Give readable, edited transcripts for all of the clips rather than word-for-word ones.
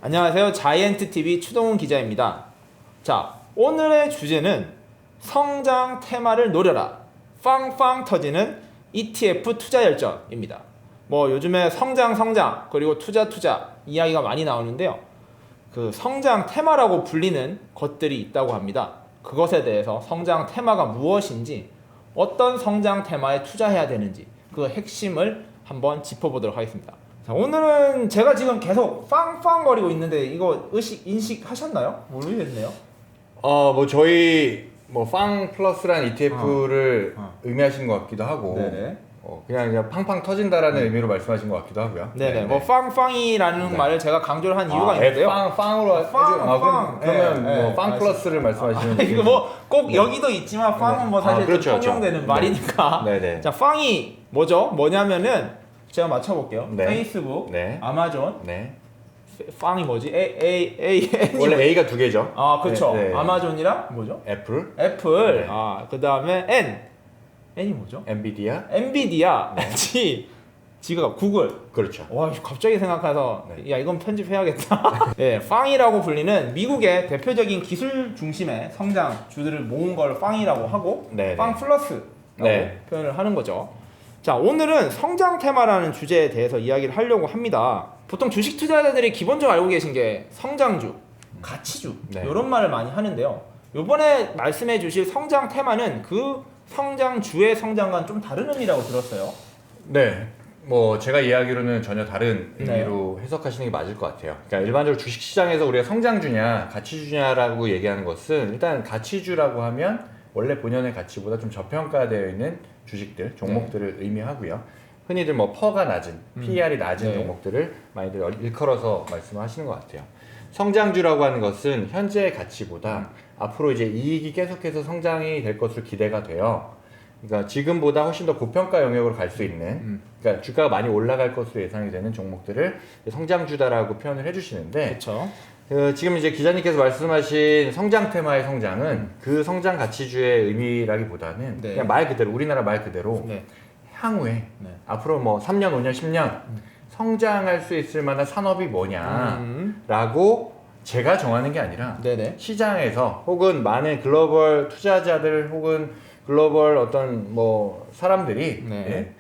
안녕하세요. 자이언트TV 추동훈 기자입니다. 자, 오늘의 주제는 성장 테마를 노려라. 빵빵 터지는 ETF 투자 열전입니다. 뭐 요즘에 성장 그리고 투자 이야기가 많이 나오는데요. 그 성장 테마라고 불리는 것들이 있다고 합니다. 그것에 대해서 성장 테마가 무엇인지, 어떤 성장 테마에 투자해야 되는지 그 핵심을 한번 짚어보도록 하겠습니다. 자, 오늘은 제가 지금 계속 빵빵거리고 있는데 이거 인식하셨나요? 모르겠네요. 뭐 저희 빵 플러스란 ETF를 의미하시는 것 같기도 하고, 네네. 그냥 팡팡 터진다라는 의미로 말씀하신 것 같기도 하고요. 네네. 뭐 빵빵이라는 말을 제가 강조를 한 이유가 있는데요. 빵으로 빵. 그러면 네, 뭐 빵 플러스를 말씀하시는 이거 뭐 꼭 여기도 있지만 빵은 뭐 사실 그렇죠, 통용되는 말이니까. 네네. 자, 빵이 뭐냐면은 제가 맞춰볼게요. 네. 페이스북, 네. 아마존. 네. 빵이 뭐지? 원래 A가 두 개죠. 아, 그렇죠. 네. 아마존이랑 뭐죠? 애플, 애플. 네. 그 다음에 N이 뭐죠? 엔비디아. 엔비디아. G가 구글. 그렇죠. 와, 갑자기 생각해서 야, 이건 편집해야겠다. 네, 빵이라고 불리는 미국의 대표적인 기술 중심의 성장 주들을 모은 걸 빵이라고 하고, 네네. 빵 플러스라고 네. 표현을 하는 거죠. 자, 오늘은 성장 테마라는 주제에 대해서 이야기를 하려고 합니다. 보통 주식 투자자들이 기본적으로 알고 계신 게 성장주, 가치주 네. 이런 말을 많이 하는데요. 이번에 말씀해 주실 성장 테마는 그 성장주의 성장과는 좀 다른 의미라고 들었어요. 네. 뭐 제가 이야기로는 전혀 다른 네. 의미로 해석하시는 게 맞을 것 같아요. 그러니까 일반적으로 주식시장에서 우리가 성장주냐 가치주냐라고 얘기하는 것은, 일단 가치주라고 하면 원래 본연의 가치보다 좀 저평가되어 있는 주식들, 종목들을 의미하고요. 흔히들 뭐 퍼가 낮은, PER이 낮은 네. 종목들을 많이들 일컬어서 말씀하시는 것 같아요. 성장주라고 하는 것은 현재의 가치보다 앞으로 이제 이익이 계속해서 성장이 될 것으로 기대가 돼요. 그러니까 지금보다 훨씬 더 고평가 영역으로 갈 수 있는, 그러니까 주가가 많이 올라갈 것으로 예상이 되는 종목들을 성장주다라고 표현을 해주시는데, 그렇죠. 지금 이제 기자님께서 말씀하신 성장 테마의 성장은 그 성장 가치주의 의미라기보다는 네. 그냥 말 그대로, 우리나라 말 그대로 네. 향후에 네. 앞으로 뭐 3년, 5년, 10년 성장할 수 있을 만한 산업이 뭐냐라고 제가 정하는 게 아니라 네네. 시장에서 혹은 많은 글로벌 투자자들 혹은 글로벌 어떤 뭐 사람들이 네.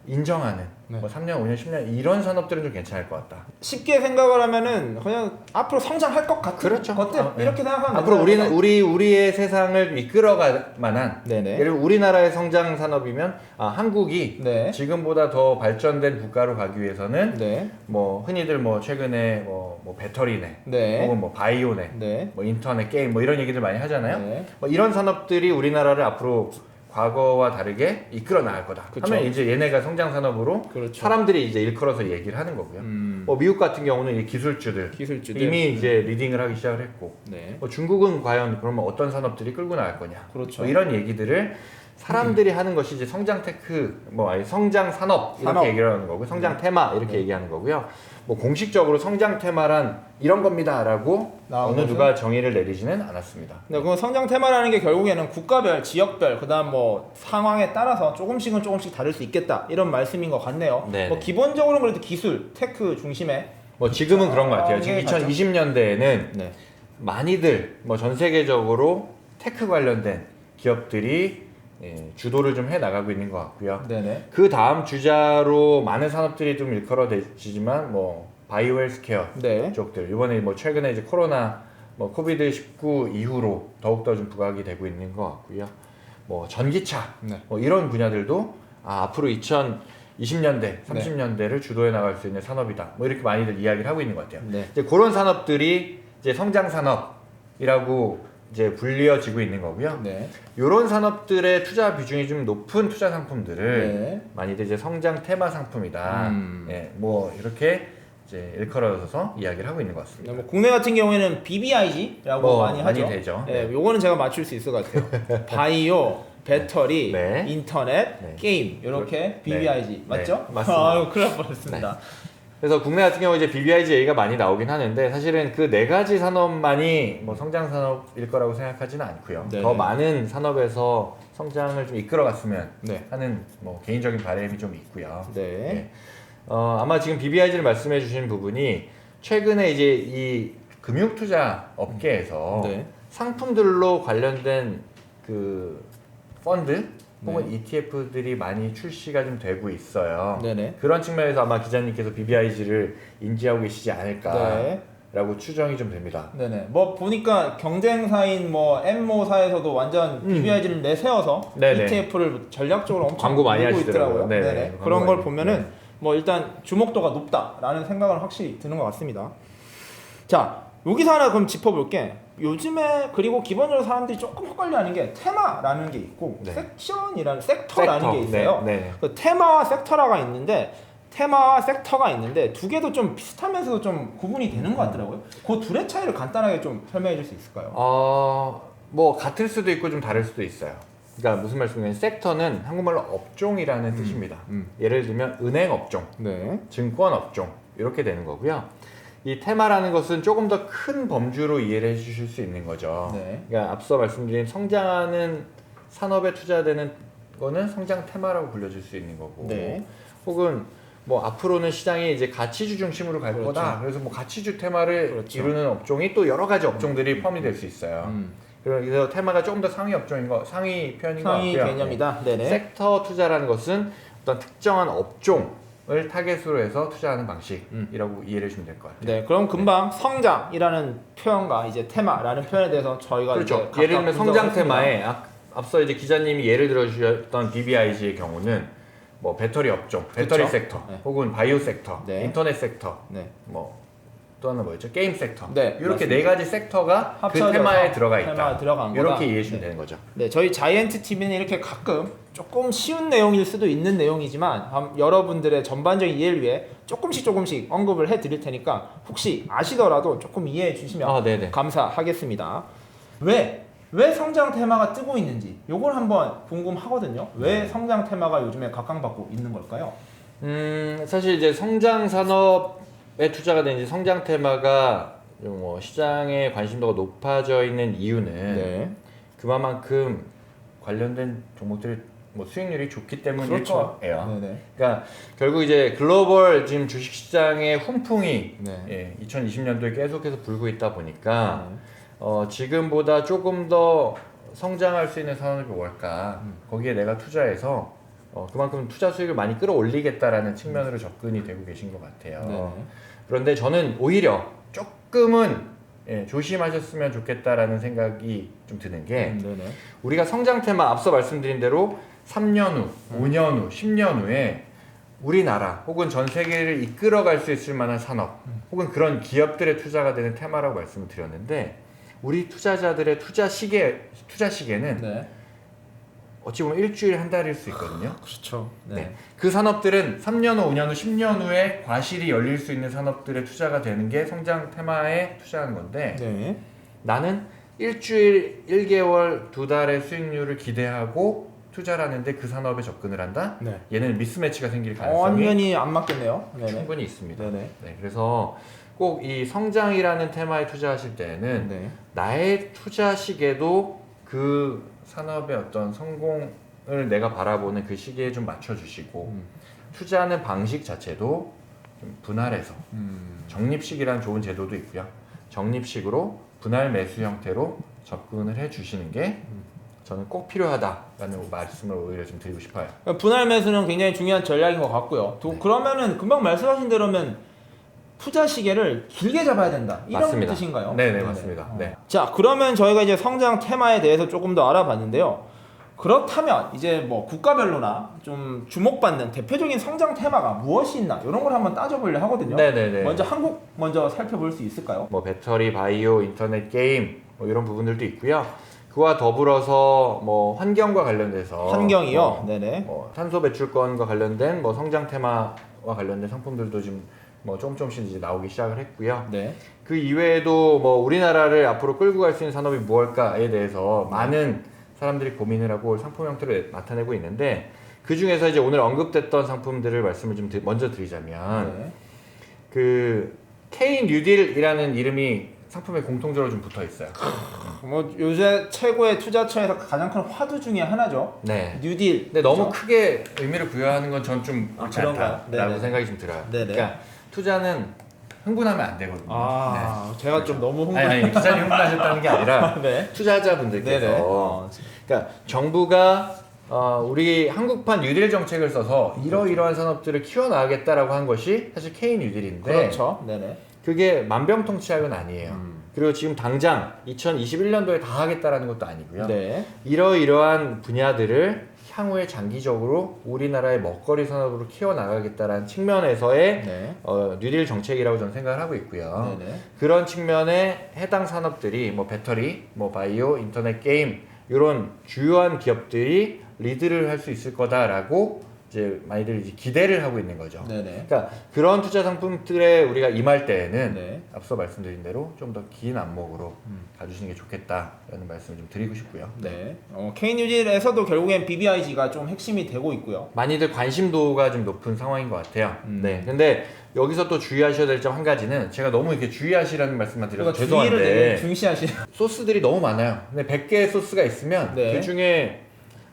인정하는 네. 뭐 3년, 5년, 10년 이런 산업들은 좀 괜찮을 것 같다. 쉽게 생각을 하면은 그냥 앞으로 성장할 것 같은 그렇죠. 것들 네. 이렇게 생각하면 앞으로 되는 우리의 세상을 이끌어갈 만한, 네네. 예를 들어 우리나라의 성장 산업이면 한국이 네. 지금보다 더 발전된 국가로 가기 위해서는 네. 뭐 흔히들 뭐 최근에 뭐 배터리네, 네. 혹은 뭐 바이오네, 네. 뭐 인터넷 게임 뭐 이런 얘기들 많이 하잖아요. 네. 뭐 이런 산업들이 우리나라를 앞으로 과거와 다르게 이끌어 나갈 거다. 그쵸. 하면 이제 얘네가 성장 산업으로 그렇죠. 사람들이 이제 일컬어서 얘기를 하는 거고요. 뭐 미국 같은 경우는 이 기술주들 이미 이제 리딩을 하기 시작을 했고, 네. 뭐 중국은 과연 그러면 어떤 산업들이 끌고 나갈 거냐. 그렇죠. 뭐 이런 얘기들을 사람들이 하는 것이 이제 성장 테크, 뭐 아니 성장 산업 이렇게 얘기를 하는 거고, 성장 테마 이렇게 얘기하는 거고요. 뭐 공식적으로 성장 테마란 이런 겁니다라고 어느 누가 정의를 내리지는 않았습니다. 네, 그 성장 테마라는 게 결국에는 국가별, 지역별, 그다음 뭐 상황에 따라서 조금씩 다를 수 있겠다 이런 말씀인 것 같네요. 네네. 뭐 기본적으로는 그래도 기술, 테크 중심의 뭐 지금은 그런 것 같아요. 지금 2020년대에는 네. 많이들 뭐 전 세계적으로 테크 관련된 기업들이 주도를 좀 해 나가고 있는 것 같고요. 네네. 그 다음 주자로 많은 산업들이 좀 일컬어지지만 뭐 바이오 헬스케어 네. 쪽들, 이번에 뭐 최근에 이제 코로나 뭐 코비드 19 이후로 더욱더 좀 부각이 되고 있는 것 같고요. 뭐 전기차 네. 뭐 이런 분야들도 앞으로 2020년대, 30년대를 주도해 나갈 수 있는 산업이다. 뭐 이렇게 많이들 이야기를 하고 있는 것 같아요. 네. 이제 그런 산업들이 이제 성장 산업이라고 이제 불리어지고 있는 거고요. 네. 이런 산업들의 투자 비중이 좀 높은 투자 상품들을 네. 많이들 이제 성장 테마 상품이다. 뭐 이렇게 이제 일컬어서 이야기를 하고 있는 것 같습니다. 뭐 국내 같은 경우에는 BBIG라고 뭐 많이 하죠. 많이 되죠. 네, 요거는 제가 맞출 수 있을 것 같아요. 바이오, 배터리, 네. 인터넷, 네. 게임 이렇게 BBIG 네. 맞죠? 네, 맞습니다. 아유, 큰일 날 뻔했습니다. 그래서 국내 같은 경우 이제 BBIG 얘기가 많이 나오긴 하는데, 사실은 그 네 가지 산업만이 뭐 성장 산업일 거라고 생각하지는 않고요. 네네. 더 많은 산업에서 성장을 좀 이끌어갔으면 네. 하는 뭐 개인적인 바람이 좀 있고요. 네. 아마 지금 BBIG를 말씀해 주신 부분이 최근에 이제 이 금융투자 업계에서 네. 상품들로 관련된 그 펀드 혹은 네. ETF들이 많이 출시가 좀 되고 있어요. 네네. 그런 측면에서 아마 기자님께서 BBIG를 인지하고 계시지 않을까라고 네. 추정이 좀 됩니다. 네네. 뭐 보니까 경쟁사인 뭐 M모사에서도 완전 BBIG를 내세워서 네네. ETF를 전략적으로 엄청 광고 많이 밀고 하시더라고요. 있더라고요. 네네. 네네. 광고 그런 걸 많이. 보면은 네. 뭐 일단 주목도가 높다라는 생각은 확실히 드는 것 같습니다. 자, 여기서 하나 그럼 짚어볼게. 요즘에 그리고 기본적으로 사람들이 조금 헷갈려하는 게 테마라는 게 있고 네. 섹션이라는 섹터라는 게 섹터. 있어요. 네. 그 테마와 섹터가 있는데 두 개도 좀 비슷하면서도 좀 구분이 되는 것 같더라고요. 그 둘의 차이를 간단하게 좀 설명해 줄 수 있을까요? 뭐 같을 수도 있고 좀 다를 수도 있어요. 그러니까 무슨 말씀이냐면 섹터는 한국말로 업종이라는 뜻입니다. 예를 들면 은행 업종, 네. 증권 업종 이렇게 되는 거고요. 이 테마라는 것은 조금 더 큰 범주로 이해를 해주실 수 있는 거죠. 네. 그러니까 앞서 말씀드린 성장하는 산업에 투자되는 거는 성장 테마라고 불려질 수 있는 거고, 네. 혹은 뭐 앞으로는 시장이 이제 가치주 중심으로 갈 그렇죠. 거다. 그래서 뭐 가치주 테마를 그렇죠. 이루는 업종이 또 여러 가지 업종들이 포함이 될 수 있어요. 그래서 테마가 조금 더 상위 업종인 거, 상위 편인 것 상위 같고요. 개념이다. 네네. 섹터 투자라는 것은 어떤 특정한 업종을 타겟으로 해서 투자하는 방식이라고 이해를 해주면 될 것 같아요. 네, 그럼 금방 성장이라는 표현과 이제 테마라는 표현에 대해서 저희가 그렇죠. 이제 각각 예를 들면 성장 분석을 했습니다. 테마에 앞서 이제 기자님이 예를 들어주셨던 BBIG의 경우는 뭐 배터리 업종, 배터리 그렇죠. 섹터, 네. 혹은 바이오 섹터, 네. 인터넷 섹터, 네. 뭐 또 하나 뭐였죠? 게임 섹터. 네, 이렇게 맞습니다. 네 가지 섹터가 그 합쳐져서 테마에 들어가 있다. 테마에 들어간 거다. 이렇게 이해해주시면 네. 되는 거죠. 네, 저희 자이언트 TV는 이렇게 가끔 조금 쉬운 내용일 수도 있는 내용이지만 여러분들의 전반적인 이해를 위해 조금씩 언급을 해드릴 테니까 혹시 아시더라도 조금 이해해 주시면 네네. 감사하겠습니다. 왜 성장 테마가 뜨고 있는지 요걸 한번 궁금하거든요. 왜 성장 테마가 요즘에 각광받고 있는 걸까요? 사실 이제 성장 산업에 투자가 된 이제 성장 테마가 뭐 시장의 관심도가 높아져 있는 이유는 네. 그만큼 관련된 종목들이 뭐 수익률이 좋기 때문일 그렇죠. 거예요. 네네. 그러니까 결국 이제 글로벌 지금 주식 시장의 훈풍이 네. 2020년도에 계속해서 불고 있다 보니까 지금보다 조금 더 성장할 수 있는 산업이 뭘까? 거기에 내가 투자해서 그만큼 투자 수익을 많이 끌어올리겠다라는 측면으로 접근이 되고 계신 것 같아요. 네네. 그런데 저는 오히려 조금은 조심하셨으면 좋겠다라는 생각이 좀 드는 게 네네. 우리가 성장 테마 앞서 말씀드린 대로 3년 후, 5년 후, 10년 후에 우리나라 혹은 전 세계를 이끌어갈 수 있을 만한 산업 혹은 그런 기업들의 투자가 되는 테마라고 말씀을 드렸는데 우리 투자자들의 투자 시계는 네. 어찌 보면 일주일 한 달일 수 있거든요. 그렇죠. 네. 그 산업들은 3년 후, 5년 후, 10년 후에 과실이 열릴 수 있는 산업들의 투자가 되는 게 성장 테마에 투자하는 건데 네. 나는 일주일, 1개월, 2달의 수익률을 기대하고 투자를 하는데 그 산업에 접근을 한다? 네. 얘는 미스매치가 생길 가능성이 완전히 안 맞겠네요. 네네. 충분히 있습니다. 네네. 네, 그래서 꼭 이 성장이라는 테마에 투자하실 때는 네. 나의 투자 시계도 그 산업의 어떤 성공을 내가 바라보는 그 시기에 좀 맞춰주시고 투자하는 방식 자체도 좀 분할해서 적립식이라는 좋은 제도도 있고요. 적립식으로 분할 매수 형태로 접근을 해주시는 게 저는 꼭 필요하다라는 말씀을 오히려 좀 드리고 싶어요. 분할 매수는 굉장히 중요한 전략인 것 같고요. 네. 그러면은 금방 말씀하신 대로면 투자 시계를 길게 잡아야 된다. 이런 맞습니다. 뜻인가요? 네네, 맞습니다. 네. 자, 그러면 저희가 이제 성장 테마에 대해서 조금 더 알아봤는데요. 그렇다면 이제 뭐 국가별로나 좀 주목받는 대표적인 성장 테마가 무엇이 있나 이런 걸 한번 따져보려 하거든요. 네네네. 먼저 한국 먼저 살펴볼 수 있을까요? 뭐 배터리, 바이오, 인터넷 게임 뭐 이런 부분들도 있고요. 그와 더불어서 뭐 환경과 관련돼서 환경이요. 네네. 뭐 탄소 배출권과 관련된 뭐 성장 테마와 관련된 상품들도 지금 뭐 조금씩 이제 나오기 시작을 했고요. 네. 그 이외에도 뭐 우리나라를 앞으로 끌고 갈 수 있는 산업이 무엇일까에 대해서 많은 사람들이 고민을 하고 상품 형태로 나타내고 있는데 그 중에서 이제 오늘 언급됐던 상품들을 말씀을 좀 먼저 드리자면 네. 그 K 뉴딜이라는 이름이 상품에 공통적으로 좀 붙어 있어요. 뭐 요새 최고의 투자처에서 가장 큰 화두 중에 하나죠. 네. 뉴딜. 근데 너무 그렇죠? 크게 의미를 부여하는 건 전 좀 옳지 그런가요? 않다라고 네네. 생각이 좀 들어요. 네네. 그러니까 투자는 흥분하면 안 되거든요. 제가 좀 너무 흥분. 아니 기자님 흥분하셨다는 게 아니라 네. 투자자분들께서 네네. 그러니까 정부가 우리 한국판 뉴딜 정책을 써서 이러이러한 산업들을 키워나가겠다라고 한 것이 사실 K 뉴딜인데 그렇죠. 네네. 그게 만병통치약은 아니에요. 그리고 지금 당장 2021년도에 다 하겠다라는 것도 아니고요. 네. 이러이러한 분야들을 향후에 장기적으로 우리나라의 먹거리 산업으로 키워나가겠다라는 측면에서의 네. 뉴딜 정책이라고 저는 생각을 하고 있고요. 네네. 그런 측면에 해당 산업들이 뭐 배터리, 뭐 바이오, 인터넷 게임 이런 주요한 기업들이 리드를 할 수 있을 거다라고 이제 많이들 이제 기대를 하고 있는 거죠. 네네. 그러니까 그런 투자 상품들에 우리가 임할 때에는 네. 앞서 말씀드린 대로 좀 더 긴 안목으로 가주시는 게 좋겠다라는 말씀을 좀 드리고 싶고요. 네. K뉴딜에서도 결국엔 BBIG가 좀 핵심이 되고 있고요. 많이들 관심도가 좀 높은 상황인 것 같아요. 네. 근데 여기서 또 주의하셔야 될 점 한 가지는 제가 너무 이렇게 주의하시라는 말씀만 드려서 그러니까 주의를 되게 죄송한데 중시하시는. 소스들이 너무 많아요. 근데 100개의 소스가 있으면 네. 그 중에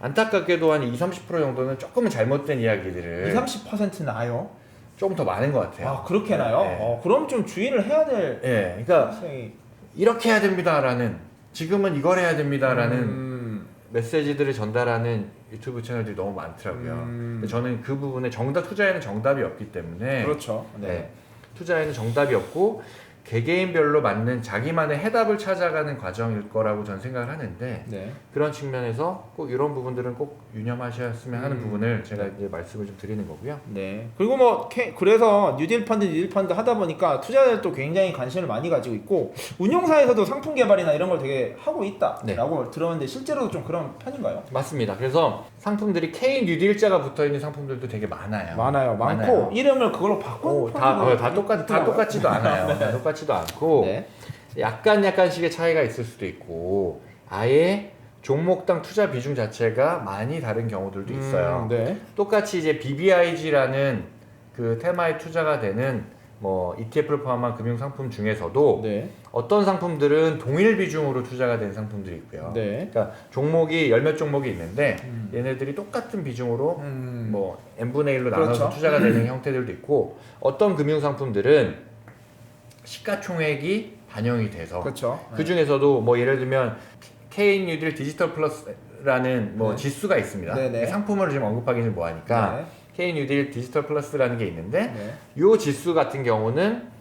안타깝게도 한 20-30% 정도는 조금은 잘못된 이야기들을 20-30% 나요? 조금 더 많은 것 같아요. 그렇게 나요? 네. 그럼 좀 주의를 해야 될. 예, 그러니까 학생이. 이렇게 해야 됩니다라는 지금은 이걸 해야 됩니다라는 메시지들을 전달하는 유튜브 채널들이 너무 많더라고요. 근데 저는 그 부분에 투자에는 정답이 없기 때문에 그렇죠. 네. 네, 투자에는 정답이 없고 개개인별로 맞는 자기만의 해답을 찾아가는 과정일 거라고 저는 생각을 하는데 네. 그런 측면에서 꼭 이런 부분들은 꼭 유념하셨으면 하는 부분을 제가 이제 말씀을 좀 드리는 거고요. 네. 그리고 그래서 뉴딜 펀드 하다 보니까 투자자들도 굉장히 관심을 많이 가지고 있고 운용사에서도 상품 개발이나 이런 걸 되게 하고 있다라고 들었는데 실제로도 좀 그런 편인가요? 맞습니다. 그래서 상품들이 K 뉴딜자가 붙어 있는 상품들도 되게 많아요. 많고 이름을 그걸로 바꾸는 다 똑같지도 않아요. 다 똑같지도 않고 네. 약간씩의 차이가 있을 수도 있고 아예 종목당 투자 비중 자체가 많이 다른 경우들도 있어요. 네. 똑같이 이제 BBIG라는 그 테마에 투자가 되는 뭐 ETF를 포함한 금융 상품 중에서도 네. 어떤 상품들은 동일 비중으로 투자가 된 상품들이 있고요. 네. 그러니까 종목이 열몇 종목이 있는데 얘네들이 똑같은 비중으로 뭐 n분의 1로 나눠서 그렇죠. 투자가 되는 형태들도 있고 어떤 금융 상품들은 시가총액이 반영이 돼서 그렇죠. 그 중에서도 뭐 예를 들면 K 뉴딜 디지털 플러스라는 뭐 네. 지수가 있습니다. 네네. 상품을 지금 언급하기는 뭐하니까 네. K 뉴딜 디지털 플러스라는 게 있는데 네. 이 지수 같은 경우는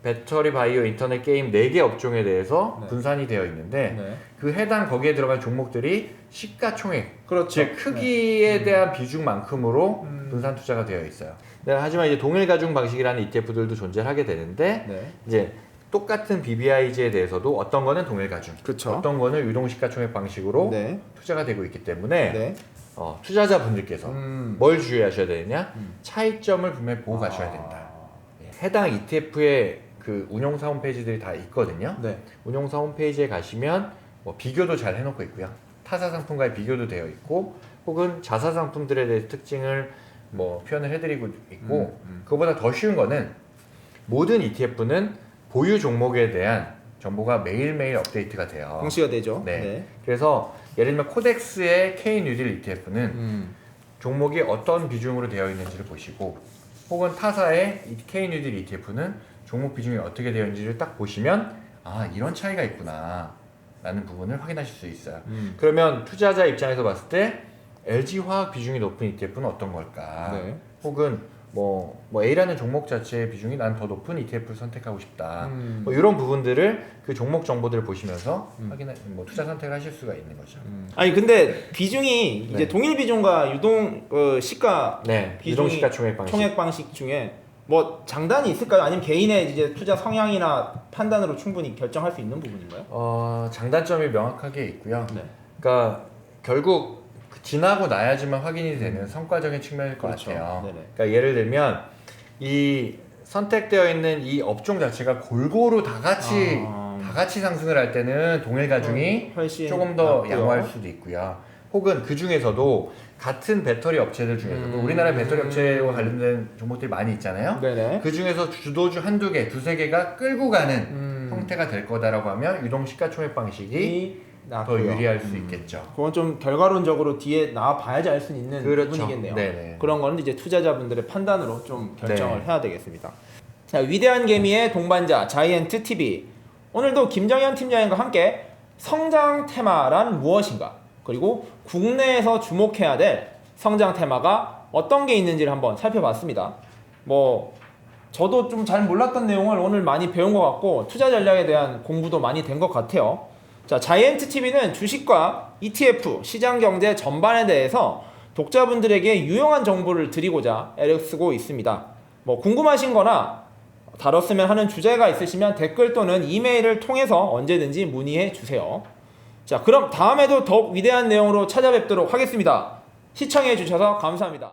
배터리, 바이오, 인터넷 게임 4개 업종에 대해서 네. 분산이 되어 있는데 네. 그 해당 거기에 들어간 종목들이 시가총액, 그렇죠. 즉 크기에 대한 비중만큼으로 분산 투자가 되어 있어요. 네, 하지만 이제 동일 가중 방식이라는 ETF들도 존재하게 되는데 네. 이제 똑같은 BBIG에 대해서도 어떤 거는 동일 가중, 그쵸. 어떤 거는 유동 시가총액 방식으로 네. 투자가 되고 있기 때문에 네. 투자자분들께서 뭘 주의하셔야 되느냐? 차이점을 분명히 보고 아. 가셔야 된다. 해당 ETF의 그 운용사 홈페이지들이 다 있거든요. 네. 운용사 홈페이지에 가시면 뭐 비교도 잘 해놓고 있고요. 타사 상품과의 비교도 되어 있고, 혹은 자사 상품들에 대해 특징을 뭐 표현을 해드리고 있고, 그거보다 더 쉬운 거는 모든 ETF는 보유 종목에 대한 정보가 매일매일 업데이트가 돼요. 공시가 되죠. 네. 그래서 예를 들면 코덱스의 K 뉴딜 ETF는 종목이 어떤 비중으로 되어 있는지를 보시고, 혹은 타사의 K 뉴딜 ETF는 종목 비중이 어떻게 되어 있는지를 딱 보시면 이런 차이가 있구나 라는 부분을 확인하실 수 있어요. 그러면 투자자 입장에서 봤을 때 LG화학 비중이 높은 ETF는 어떤 걸까? 네. 혹은 뭐 A라는 종목 자체의 비중이 난 더 높은 ETF를 선택하고 싶다. 뭐 이런 부분들을 그 종목 정보들을 보시면서 뭐 투자 선택을 하실 수가 있는 거죠. 아니 근데 비중이 이제 네. 동일 비중과 유동 시가 네, 비중이 유동 시가총액 방식. 총액 방식 중에 뭐 장단이 있을까요? 아니면 개인의 이제 투자 성향이나 판단으로 충분히 결정할 수 있는 부분인가요? 장단점이 명확하게 있고요. 네. 그러니까 결국 지나고 나야지만 확인이 되는 성과적인 측면일 것 그렇죠. 같아요. 네네. 그러니까 예를 들면 이 선택되어 있는 이 업종 자체가 골고루 다 같이 상승을 할 때는 동일 가중이 훨씬 조금 더 낫고요. 양호할 수도 있고요. 혹은 그 중에서도 같은 배터리 업체들 중에서도 우리나라 배터리 업체와 관련된 종목들이 많이 있잖아요. 네네. 그 중에서 주도주 한두 개, 두세 개가 끌고 가는 형태가 될 거다라고 하면 유동 시가총액 방식이 더 유리할 수 있겠죠. 그건 좀 결과론적으로 뒤에 나와 봐야지 알 수 있는 그렇죠. 부분이겠네요. 네네. 그런 거는 이제 투자자분들의 판단으로 좀 결정을 네. 해야 되겠습니다. 자, 위대한 개미의 동반자 자이언트 TV. 오늘도 김정현 팀장님과 함께 성장 테마란 무엇인가, 그리고 국내에서 주목해야 될 성장 테마가 어떤 게 있는지를 한번 살펴봤습니다. 저도 좀 잘 몰랐던 내용을 오늘 많이 배운 것 같고 투자 전략에 대한 공부도 많이 된 것 같아요. 자, 자이언트 TV는 주식과 ETF, 시장 경제 전반에 대해서 독자분들에게 유용한 정보를 드리고자 애를 쓰고 있습니다. 궁금하신 거나 다뤘으면 하는 주제가 있으시면 댓글 또는 이메일을 통해서 언제든지 문의해 주세요. 자, 그럼 다음에도 더욱 위대한 내용으로 찾아뵙도록 하겠습니다. 시청해 주셔서 감사합니다.